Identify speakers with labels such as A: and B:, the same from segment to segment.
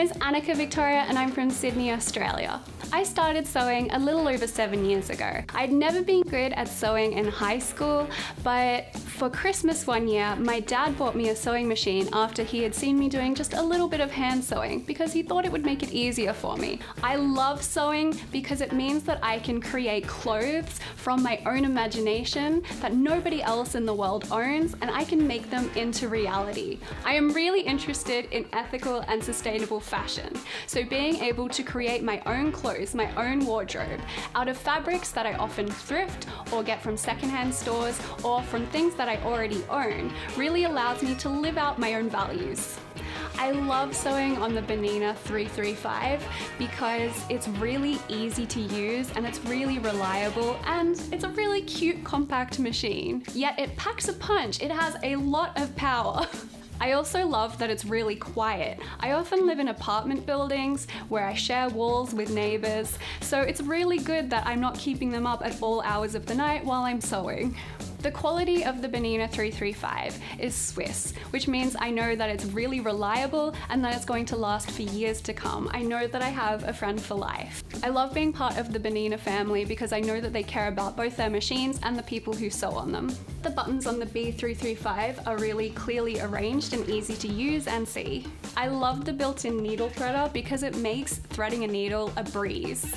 A: is Annika Victoria and I'm from Sydney, Australia. I started sewing a little over 7 years ago. I'd never been good at sewing in high school, but for Christmas one year, my dad bought me a sewing machine after he had seen me doing just a little bit of hand sewing because he thought it would make it easier for me. I love sewing because it means that I can create clothes from my own imagination that nobody else in the world owns, and I can make them into reality. I am really interested in ethical and sustainable fashion, so being able to create my own clothes, my own wardrobe, out of fabrics that I often thrift or get from secondhand stores or from things that I already own really allows me to live out my own values. I love sewing on the BERNINA 335 because it's really easy to use and it's really reliable and it's a really cute compact machine. Yet it packs a punch, it has a lot of power. I also love that it's really quiet. I often live in apartment buildings where I share walls with neighbors, so it's really good that I'm not keeping them up at all hours of the night while I'm sewing. The quality of the BERNINA 335 is Swiss, which means I know that it's really reliable and that it's going to last for years to come. I know that I have a friend for life. I love being part of the BERNINA family because I know that they care about both their machines and the people who sew on them. The buttons on the B335 are really clearly arranged and easy to use and see. I love the built-in needle threader because it makes threading a needle a breeze.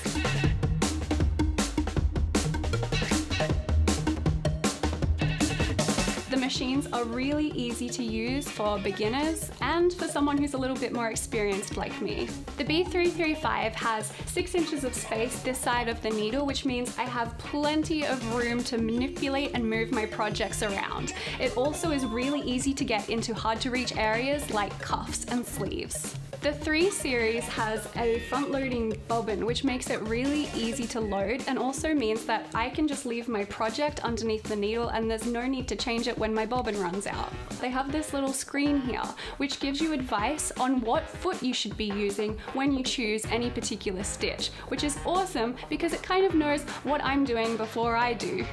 A: The machines are really easy to use for beginners and for someone who's a little bit more experienced like me. The B335 has 6 inches of space this side of the needle, which means I have plenty of room to manipulate and move my projects around. It also is really easy to get into hard to reach areas like cuffs and sleeves. The 3 series has a front-loading bobbin, which makes it really easy to load and also means that I can just leave my project underneath the needle and there's no need to change it when my bobbin runs out. They have this little screen here, which gives you advice on what foot you should be using when you choose any particular stitch, which is awesome because it kind of knows what I'm doing before I do.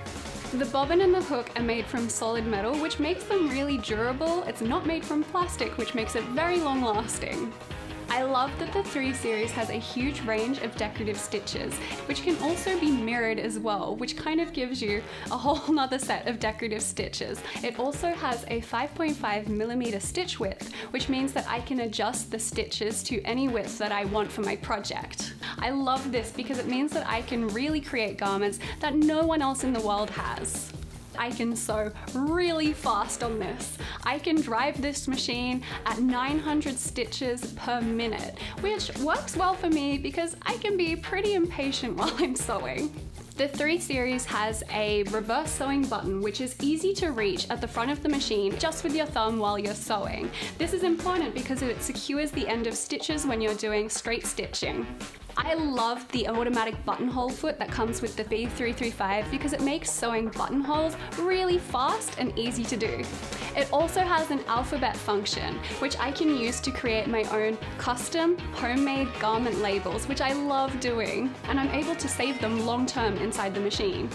A: The bobbin and the hook are made from solid metal, which makes them really durable. It's not made from plastic, which makes it very long lasting. I love that the 3 series has a huge range of decorative stitches, which can also be mirrored as well, which kind of gives you a whole nother set of decorative stitches. It also has a 5.5mm stitch width, which means that I can adjust the stitches to any width that I want for my project. I love this because it means that I can really create garments that no one else in the world has. I can sew really fast on this. I can drive this machine at 900 stitches per minute, which works well for me because I can be pretty impatient while I'm sewing. The 3 series has a reverse sewing button, which is easy to reach at the front of the machine just with your thumb while you're sewing. This is important because it secures the end of stitches when you're doing straight stitching. I love the automatic buttonhole foot that comes with the B335 because it makes sewing buttonholes really fast and easy to do. It also has an alphabet function, which I can use to create my own custom homemade garment labels, which I love doing, and I'm able to save them long term inside the machine.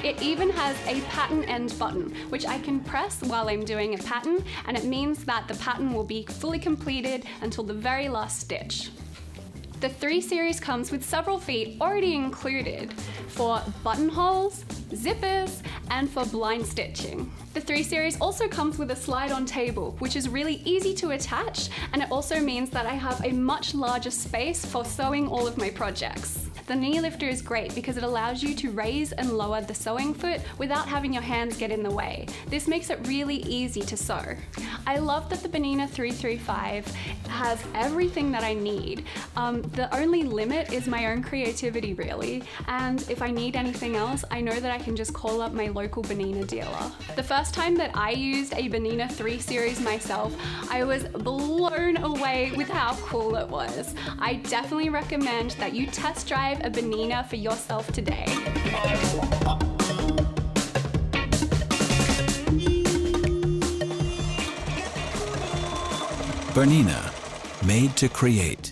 A: It even has a pattern end button, which I can press while I'm doing a pattern, and it means that the pattern will be fully completed until the very last stitch. The 3 series comes with several feet already included for buttonholes, zippers, and for blind stitching. The 3 series also comes with a slide-on table, which is really easy to attach, and it also means that I have a much larger space for sewing all of my projects. The knee lifter is great because it allows you to raise and lower the sewing foot without having your hands get in the way. This makes it really easy to sew. I love that the BERNINA 335 has everything that I need. The only limit is my own creativity, really, and if I need anything else, I know that I can just call up my local BERNINA dealer. The first time that I used a BERNINA 3 series myself, I was blown away with how cool it was. I definitely recommend that you test drive a BERNINA for yourself today.
B: BERNINA, made to create.